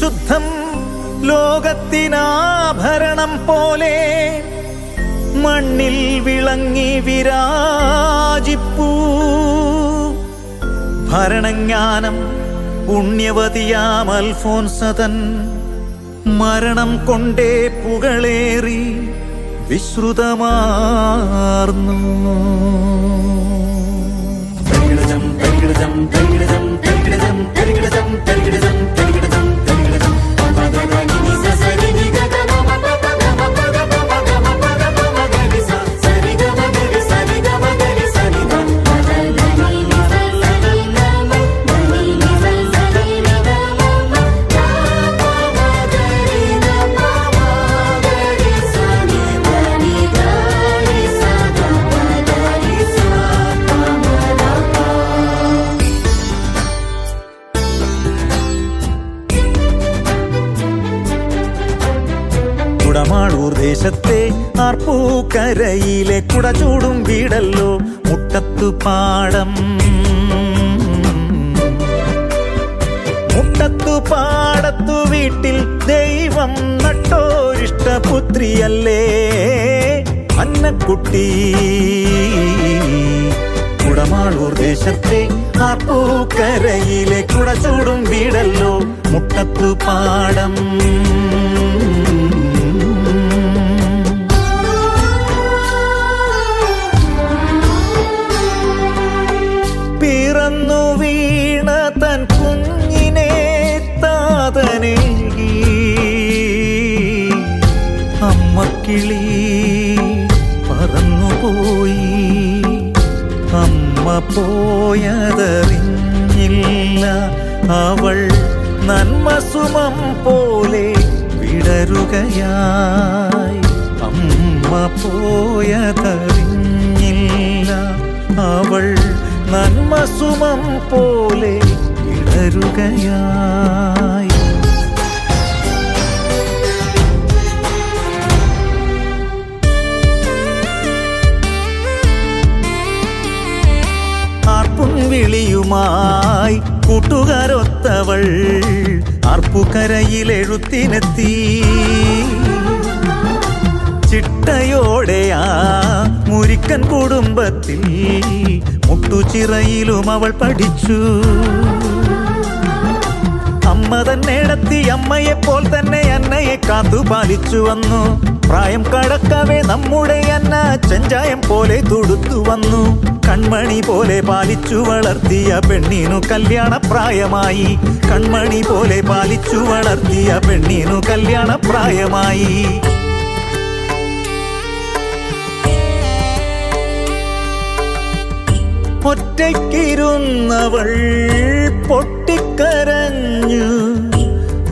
വിശുദ്ധം ലോകത്തിനാഭരണം പോലെ മണ്ണിൽ വിളങ്ങി വിരാജിപ്പൂ. ഭരണജ്ഞാനം പുണ്യവതിയാം അൽഫോൻസതൻ മരണം കൊണ്ടേ പുകളേറി വിശ്രുതമാർന്നു. കുടമാളൂർ ദേശത്തെ ആർപ്പൂക്കരയിലെ കുടചൂടും വീടല്ലോ മുട്ടത്തുപാടം. മുട്ടത്തുപാടത്തു വീട്ടിൽ ദൈവം നട്ടോരിഷ്ടപുത്രിയല്ലേ അന്നക്കുട്ടി. കുടമാളൂർ ദേശത്തെ ആർപ്പൂക്കരയിലെ കുടചൂടും വീടല്ലോ മുട്ടത്തുപാടം. പിറന്നു വീണ തൻ കുഞ്ഞിനെ താതനേകി അമ്മക്കിളി പറന്നുപോയി. അമ്മ പോയതറിഞ്ഞില്ല, അവൾ നന്മസുമം പോലെ വിടരുകയായി. അമ്മ പോയതറിഞ്ഞില്ല, അവൾ നന്മസുമം പോലെ വിടരുകയായി. ആർപ്പും വിളിയുമായി കൂട്ടുകാരൊത്തവൾ ആർപ്പുകരയിലെഴുത്തിനെത്തി. ചിട്ടയോടെ ആ മുരിക്കൻ കുടുംബത്തിൽ മുട്ടുചിറയിലും അവൾ പഠിച്ചു. അമ്മ തന്നെ നടത്തി അമ്മയെപ്പോൾ തന്നെ അന്നയെ കാത്തുപാലിച്ചു വന്നു. പ്രായം കടക്കവേ നമ്മുടെ അന്ന ചെഞ്ചായം പോലെ തുടുത്തു വന്നു. കൺമണി പോലെ പാലിച്ചു വളർത്തിയ പെണ്ണിനു കല്യാണപ്രായമായി. കൺമണി പോലെ പാലിച്ചു വളർത്തിയ പെണ്ണിനു കല്യാണപ്രായമായി. ഒറ്റയ്ക്കിരുന്നവൾ പൊട്ടിക്കരഞ്ഞു.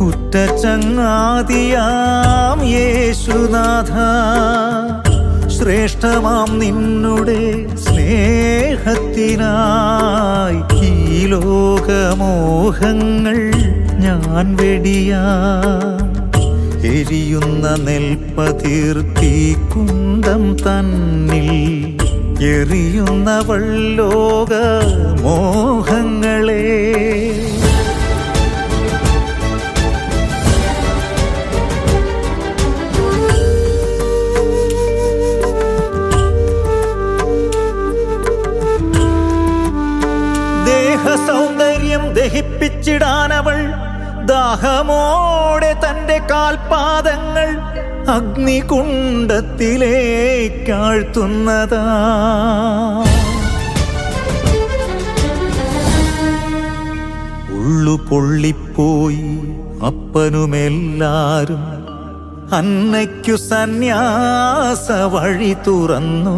ഉറ്റ ചങ്ങാതിയാം യേശുനാഥ, ശ്രേഷ്ഠമാം നിന്നുടെ സ്നേഹത്തിനായി ഈ ലോകമോഹങ്ങൾ ഞാൻ വെടിയാം. എരിയുന്ന നെൽപ്പതിർത്തി കുന്തം തന്നിൽ എറിയുന്നവൾ ലോകമോഹങ്ങളെ. ദേഹസൗന്ദര്യം ദഹിപ്പിച്ചിടാനവൾ ദാഹമോടെ തന്റെ കാൽപാദങ്ങൾ അഗ്നികുണ്ഡത്തിലേക്കാഴ്ത്തുന്നതാ. ഉള്ളു പൊള്ളിപ്പോയി അപ്പനുമെല്ലാരും. അന്നയ്ക്കു സന്യാസ വഴി തുറന്നു.